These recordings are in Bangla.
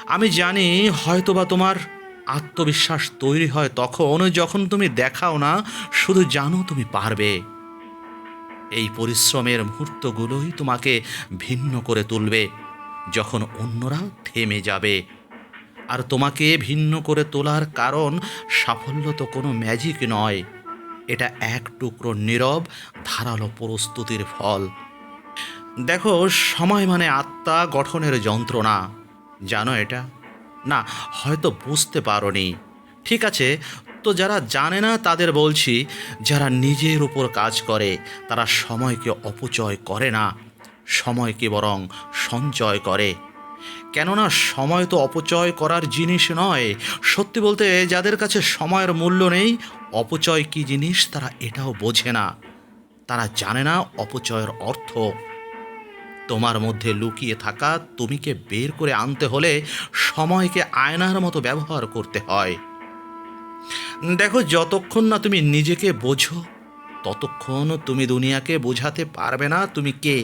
আমি জানি হয়তোবা তোমার আত্মবিশ্বাস তৈরি হয় তখন যখন তুমি দেখাও না, শুধু জানো তুমি পারবে। এই পরিশ্রমের মুহূর্তগুলোই তোমাকে ভিন্ন করে তুলবে, যখন অন্যরা থেমে যাবে। আর তোমাকে ভিন্ন করে তোলার কারণ সাফল্য তো কোনো ম্যাজিক নয়, এটা এক টুকরো নীরব ধারালো প্রস্তুতির ফল। দেখো, সময় মানে আত্মা গঠনের যন্ত্রণা। জানো এটা? না, হয়তো বুঝতে পারোনি। ঠিক আছে, তো যারা জানে না তাদের বলছি, যারা নিজের উপর কাজ করে তারা সময়কে অপচয় করে না, সময়কে বরং সঞ্চয় করে। কেননা সময় তো অপচয় করার জিনিস নয়। সত্যি বলতে, যাদের কাছে সময়ের মূল্য নেই, অপচয় কী জিনিস তারা এটাও বোঝে না। তারা জানে না অপচয়ের অর্থ। তোমার মধ্যে লুকিয়ে থাকা তুমিকে বের করে আনতে হলে সময়কে আয়নার মতো ব্যবহার করতে হয়। দেখো, যতক্ষণ না তুমি নিজেকে বোঝো ততক্ষণ তুমি দুনিয়াকে বোঝাতে পারবে না তুমি কে।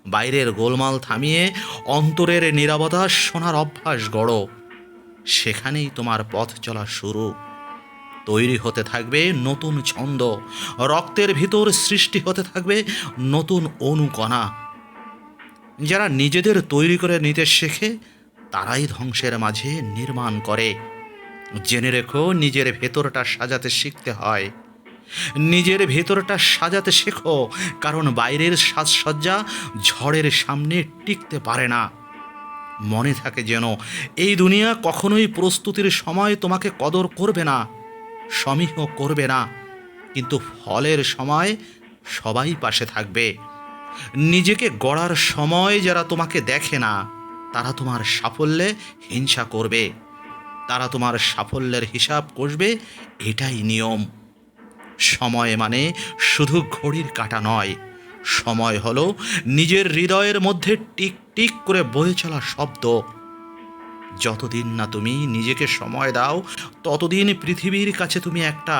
বাইরের গোলমাল থামিয়ে অন্তরের নীরবতা শোনার অভ্যাস গড়ো। সেখানেই তোমার পথ চলা শুরু। তৈরি হতে থাকবে নতুন ছন্দ, রক্তের ভিতর সৃষ্টি হতে থাকবে নতুন অনুকণা। যারা নিজেদের তৈরি করে নিতে শেখে তারাই ধ্বংসের মাঝে নির্মাণ করে। জেনে রেখো, নিজের ভেতরটা সাজাতে শিখতে হয়। নিজের ভেতরটা সাজাতে শেখো, কারণ বাইরের সাজসজ্জা ঝড়ের সামনে টিকতে পারে না। মনে থাকে যেন, এই দুনিয়া কখনোই প্রস্তুতির সময় তোমাকে কদর করবে না, সমীহ করবে না, কিন্তু ফলের সময় সবাই পাশে থাকবে। নিজেকে গড়ার সময় যারা তোমাকে দেখে না তারা তোমার সাফল্যে হিংসা করবে, তারা তোমার সাফল্যের হিসাব কষবে। এটাই নিয়ম। সময় মানে শুধু ঘড়ির কাঁটা নয়, সময় হলো নিজের হৃদয়ের মধ্যে টিক টিক করে বয়ে চলা শব্দ। যতদিন না তুমি নিজেকে সময় দাও, ততদিন পৃথিবীর কাছে তুমি একটা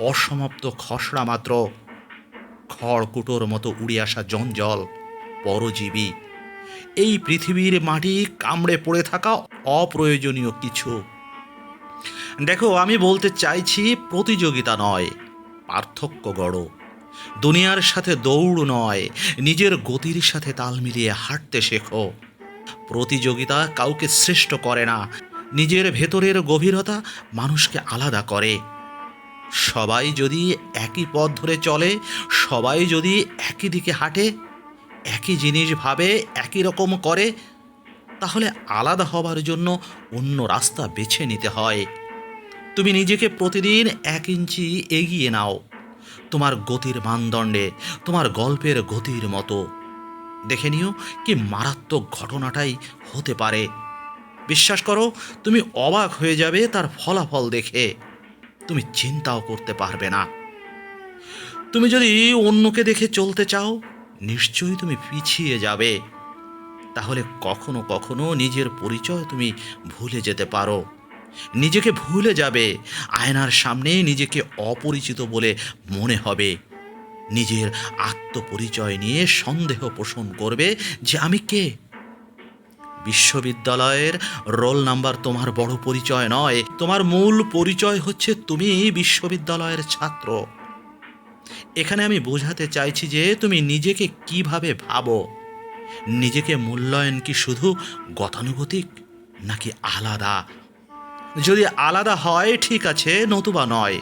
অসমাপ্ত খসড়া মাত্র। খড়কুটোর মতো উড়ে আসা জঞ্জল, পরজীবী। এই পৃথিবীর মাটি কামড়ে পড়ে থাকা অপ্রয়োজনীয় কিছু। দেখো, আমি বলতে চাইছি, প্রতিযোগিতা নয়, পার্থক্য গড়ো। দুনিয়ার সাথে দৌড় নয়, নিজের গতির সাথে তাল মিলিয়ে হাঁটতে শেখো। প্রতিযোগিতা কাউকে শ্রেষ্ঠ করে না, নিজের ভেতরের গভীরতা মানুষকে আলাদা করে। সবাই যদি একই পথ ধরে চলে, সবাই যদি একই দিকে হাঁটে, একই জিনিস ভাবে, একই রকম করে, তাহলে আলাদা হবার জন্য অন্য রাস্তা বেছে নিতে হয়। তুমি নিজেকে প্রতিদিন 1 ইঞ্চি এগিয়ে নাও, তোমার গতির মানদণ্ডে, তোমার গল্পের গতির মতো। দেখে নিও কি মারাত্মক ঘটনাটাই হতে পারে। বিশ্বাস করো, তুমি অবাক হয়ে যাবে তার ফলাফল দেখে। তুমি চিন্তাও করতে পারবে না। তুমি যদি অন্যকে দেখে চলতে চাও, নিশ্চয়ই তুমি পিছিয়ে যাবে। তাহলে কখনো কখনো নিজের পরিচয় তুমি ভুলে যেতে পারো। নিজেকে ভুলে যাবে, আয়নার সামনে নিজেকে অপরিচিত বলে মনে হবে। নিজের আত্মপরিচয় নিয়ে সন্দেহ পোষণ করবে যে আমি কে। বিশ্ববিদ্যালয়ের রোল নাম্বার তোমার বড় পরিচয় নয়, তোমার মূল পরিচয় হচ্ছে তুমি বিশ্ববিদ্যালয়ের ছাত্র। এখানে আমি বোঝাতে চাইছি যে তুমি নিজেকে কিভাবে ভাবো। নিজেকে মূল্যায়ন কি শুধু গতানুগতিক, নাকি আলাদা? যদি আলাদা হয় ঠিক আছে, নতুবা নয়।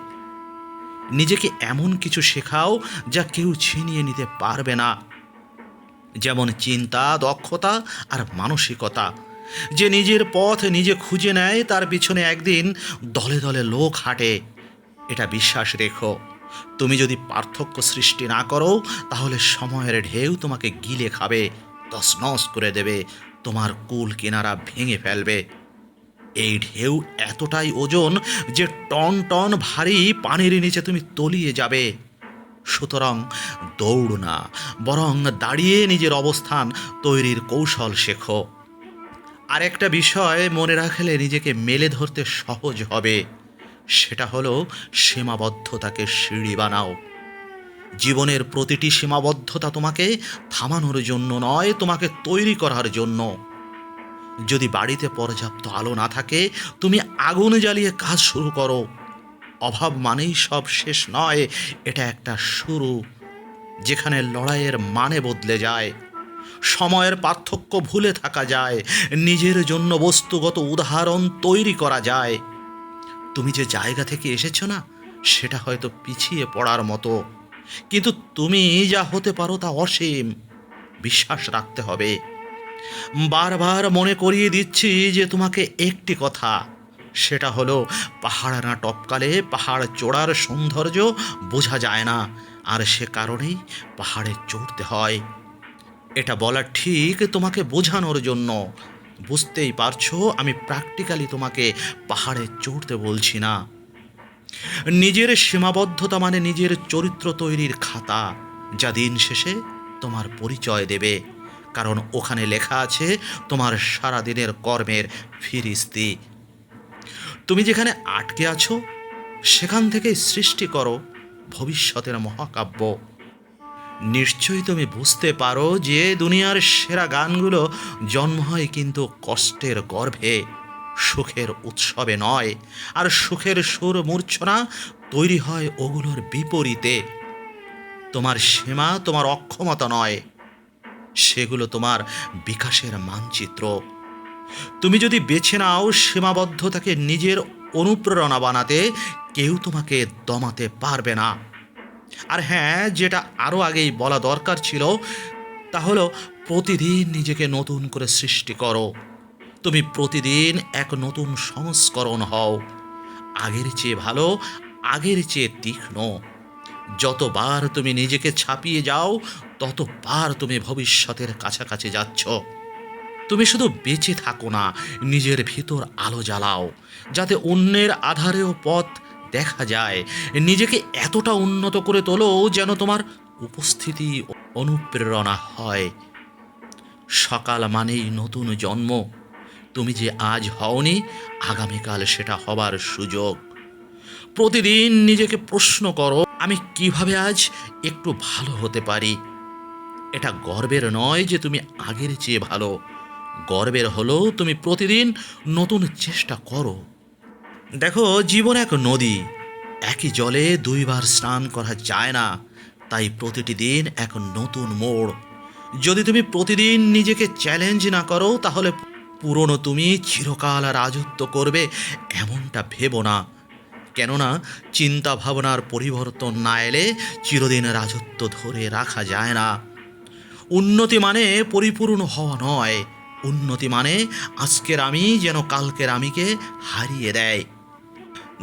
নিজেকে এমন কিছু শেখাও যা কেউ ছিনিয়ে নিতে পারবে না, যেমন চিন্তা, দক্ষতা আর মানসিকতা। যে নিজের পথ নিজে খুঁজে নেয় তার পিছনে একদিন দলে দলে লোক হাঁটে। এটা বিশ্বাস রেখো। তুমি যদি পার্থক্য সৃষ্টি না করো, তাহলে সময়ের ঢেউ তোমাকে গিলে খাবে, তছনছ করে দেবে, তোমার কুল কিনারা ভেঙে ফেলবে। এই ঢেউ এতটাই ওজন যে টন টন ভারী পানির নিচে তুমি তলিয়ে যাবে। সুতরাং দৌড় না, বরং দাঁড়িয়ে নিজের অবস্থান তৈরির কৌশল শেখো। আরেকটা বিষয় মনে রাখলে নিজেকে মেলে ধরতে সহজ হবে, সেটা হলো সীমাবদ্ধতাকে সিঁড়ি বানাও। জীবনের প্রতিটি সীমাবদ্ধতা তোমাকে থামানোর জন্য নয়, তোমাকে তৈরি করার জন্য। যদি বাড়িতে পর্যাপ্ত আলো না থাকে, তুমি আগুন জ্বালিয়ে কাজ শুরু করো। অভাব মানেই সব শেষ নয়, এটা একটা শুরু, যেখানে লড়াইয়ের মানে বদলে যায়, সময়ের পার্থক্য ভুলে থাকা যায়, নিজের জন্য বস্তুগত উদাহরণ তৈরি করা যায়। তুমি যে জায়গা থেকে এসেছো না, সেটা হয়তো পিছিয়ে পড়ার মতো, কিন্তু তুমি যা হতে পারো তা অসীম। বিশ্বাস রাখতে হবে। বারবার মনে করিয়ে দিচ্ছি যে তোমাকে একটি কথা, সেটা হলো পাহাড় না টপকালে পাহাড় চড়ার সৌন্দর্য বোঝা যায় না, আর সে কারণেই পাহাড়ে চড়তে হয়। এটা বলা ঠিক তোমাকে বোঝানোর জন্য। বুঝতেই পারছো আমি প্র্যাকটিক্যালি তোমাকে পাহাড়ে চড়তে বলছি না। নিজের সীমাবদ্ধতা মানে নিজের চরিত্র তৈরির খাতা, যা দিন শেষে তোমার পরিচয় দেবে, কারণ ওখানে লেখা আছে তোমার সারাদিনের কর্মের ফিরিস্তি। তুমি যেখানে আটকে আছো, সেখান থেকেই সৃষ্টি করো ভবিষ্যতের মহাকাব্য। নিশ্চয়ই তুমি বুঝতে পারো যে দুনিয়ার সেরা গানগুলো জন্ম হয় কিন্তু কষ্টের গর্ভে, সুখের উৎসবে নয়। আর সুখের সুর মূর্ছনা তৈরি হয় ওগুলোর বিপরীতে। তোমার সীমা তোমার অক্ষমতা নয়, সেগুলো তোমার বিকাশের মানচিত্র। তুমি যদি বেছে নাও সীমাবদ্ধতাকে নিজের অনুপ্রেরণা বানাতে, কেউ তোমাকে দমাতে পারবে না। আর হ্যাঁ, যেটা আরও আগেই বলা দরকার ছিল, তা হলো প্রতিদিন নিজেকে নতুন করে সৃষ্টি করো। তুমি প্রতিদিন এক নতুন সংস্করণ হও, আগের চেয়ে ভালো, আগের চেয়ে তীক্ষ্ণ। যতবার তুমি নিজেকে ছাপিয়ে যাও, ততবার তুমি ভবিষ্যতের কাছাকাছি যাচ্ছ। তুমি শুধু বেঁচে থাকো না, নিজের ভিতর আলো জ্বালাও, যাতে অন্যের আধারেও পথ দেখা যায়। নিজেকে এতটা উন্নত করে তোলো যেন তোমার উপস্থিতি অনুপ্রেরণা হয়। সকাল মানেই নতুন জন্ম। তুমি যে আজ হওনি, আগামীকাল সেটা হবার সুযোগ। প্রতিদিন নিজেকে প্রশ্ন করো, আমি কিভাবে আজ একটু ভালো হতে পারি। এটা গর্বের নয় যে তুমি আগের চেয়ে ভালো, গর্বের হলো তুমি প্রতিদিন নতুন চেষ্টা করো। দেখো, জীবন এক নদী, একই জলে দুইবার স্নান করা যায় না, তাই প্রতিটি দিন এক নতুন মোড়। যদি তুমি প্রতিদিন নিজেকে চ্যালেঞ্জ না করো, তাহলে পুরনো তুমি চিরকাল রাজত্ব করবে এমনটা ভেবো না। কেননা চিন্তা ভাবনার পরিবর্তন না এলে চিরদিন রাজত্ব ধরে রাখা যায় না। উন্নতি মানে পরিপূর্ণ হওয়া নয়, উন্নতি মানে আজকের আমি যেন কালকের আমিকে হারিয়ে দেয়।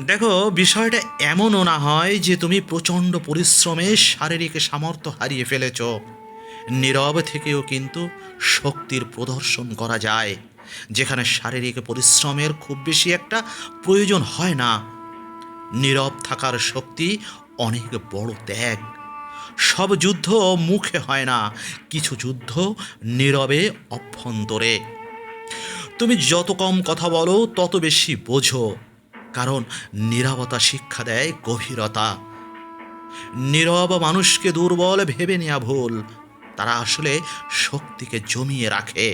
দেখো, বিষয়টা এমনও না হয় যে তুমি প্রচণ্ড পরিশ্রমে শারীরিক সামর্থ্য হারিয়ে ফেলেছ। নীরব থেকেও কিন্তু শক্তির প্রদর্শন করা যায়, যেখানে শারীরিক পরিশ্রমের খুব বেশি একটা প্রয়োজন হয় না। নীরব থাকার শক্তি অনেক বড় ত্যাগ। সব যুদ্ধ মুখে হয় না, কিছু যুদ্ধ নীরবে, অভ্যন্তরে। তুমি যত কম কথা বলো তত বেশি বোঝো, কারণ নীরবতা শিক্ষা দেয় গভীরতা। নীরব মানুষকে দুর্বল ভেবে নেওয়া ভুল, তারা আসলে শক্তিকে জমিয়ে রাখে।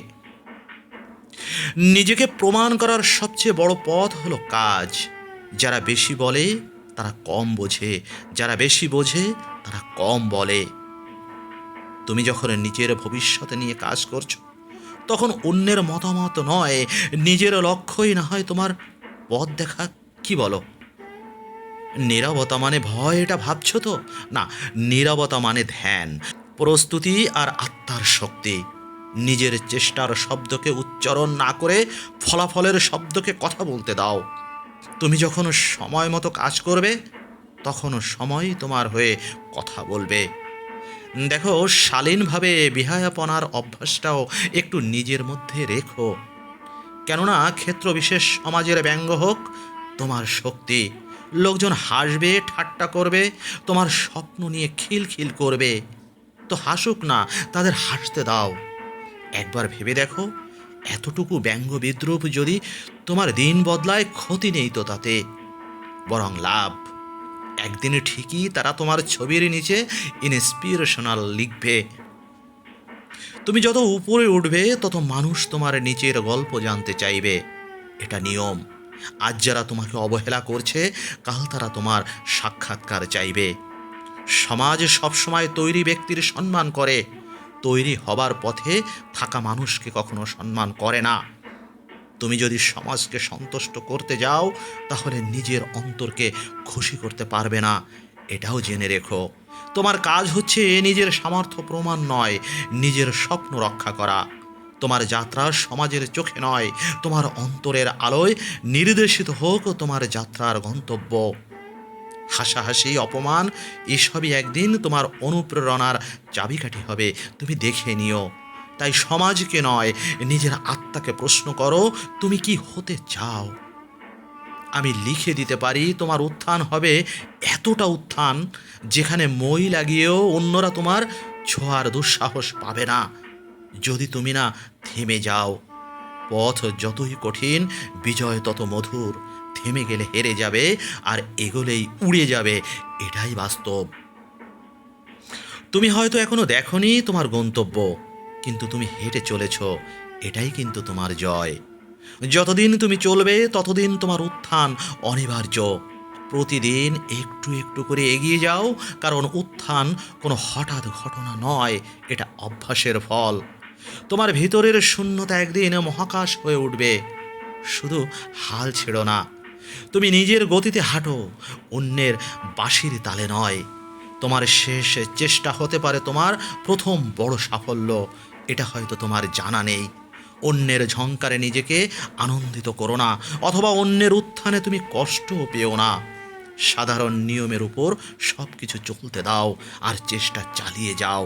নিজেকে প্রমাণ করার সবচেয়ে বড় পথ হলো কাজ। যারা বেশি বলে তারা কম বোঝে, যারা বেশি বোঝে তারা কম বলে। তুমি যখন নিজের ভবিষ্যতে নিয়ে কাজ করছো, তখন অন্যের মতামত নয়, নিজের লক্ষ্যই না হয় তোমার পথ দেখা। কি বলো? নীরবতা মানে ভয়, এটা ভাবছো তো? না, নীরবতা মানে ধ্যান, প্রস্তুতি আর আত্মার শক্তি। নিজের চেষ্টার শব্দকে উচ্চারণ না করে ফলাফলের শব্দকে কথা বলতে দাও। তুমি যখন সময় মতো কাজ করবে, তখন সময় তোমার হয়ে কথা বলবে। দেখো, শালীনভাবে বিহায়াপনার অভ্যাসটাও একটু নিজের মধ্যে রেখো। কেননা ক্ষেত্র বিশেষ সমাজের ব্যঙ্গ হোক তোমার শক্তি। লোকজন হাসবে, ঠাট্টা করবে, তোমার স্বপ্ন নিয়ে খিলখিল করবে, তো হাসুক না, তাদের হাসতে দাও। একবার ভেবে দেখো, এতটুকু ব্যঙ্গ বিদ্রুপ যদি তোমার দিন বদলায়, ক্ষতি নেই তো তাতে, বরং লাভ। একদিনে ঠিকই তারা তোমার ছবির নিচে ইন্সপিরেশনাল লিখবে। তুমি যত উপরে উঠবে তত মানুষ তোমার নিচের গল্প জানতে চাইবে। এটা নিয়ম। আজ যারা তোমাকে অবহেলা করছে, কাল তারা তোমার সাক্ষাৎকার চাইবে। সমাজ সবসময় তৈরি ব্যক্তির সম্মান করে, তৈরি হবার পথে থাকা মানুষকে কখনো সম্মান করে না। তুমি যদি সমাজকে সন্তুষ্ট করতে যাও, তাহলে নিজের অন্তরকে খুশি করতে পারবে না। এটাও জেনে রেখো, তোমার কাজ হচ্ছে নিজের সামর্থ্য প্রমাণ নয়, নিজের স্বপ্ন রক্ষা করা। তোমার যাত্রা সমাজের চোখে নয়, তোমার অন্তরের আলোয় নির্দেশিত হোক তোমার যাত্রার গন্তব্য। হাসাহাসি, অপমান, এসবই একদিন তোমার অনুপ্রেরণার চাবিকাঠি হবে, তুমি দেখে নিও। তাই সমাজকে নয়, নিজের আত্মাকে প্রশ্ন করো, তুমি কি হতে চাও? আমি লিখে দিতে পারি, তোমার উত্থান হবে এতটা উত্থান, যেখানে মই লাগিয়েও অন্যরা তোমার ছোঁয়ার দুঃসাহস পাবে না, যদি তুমি না থেমে যাও। পথ যতই কঠিন, বিজয় তত মধুর। থেমে গেলে হেরে যাবে, আর এগোলেই উড়ে যাবে, এটাই বাস্তব। তুমি হয়তো এখনো দেখোনি তোমার গন্তব্য, কিন্তু তুমি হেঁটে চলেছ, এটাই কিন্তু তোমার জয়। যতদিন তুমি চলবে ততদিন তোমার উত্থান অনিবার্য। প্রতিদিন একটু একটু করে এগিয়ে যাও, কারণ উত্থান কোনো হঠাৎ ঘটনা নয়, এটা অভ্যাসের ফল। তোমার ভিতরের শূন্যতা একদিন মহাকাশ হয়ে উঠবে। শুধু হাল ছেড়ো না। তুমি নিজের গতিতে হাঁটো, অন্যের বাঁশির তালে নয়। তোমার শেষ চেষ্টা হতে পারে তোমার প্রথম বড় সাফল্য, এটা হয়তো তোমার জানা নেই। অন্যের ঝংকারে নিজেকে আনন্দিত করো না, অথবা অন্যের উত্থানে তুমি কষ্টও পেও না। সাধারণ নিয়মের উপর সব কিছু চলতে দাও, আর চেষ্টা চালিয়ে যাও।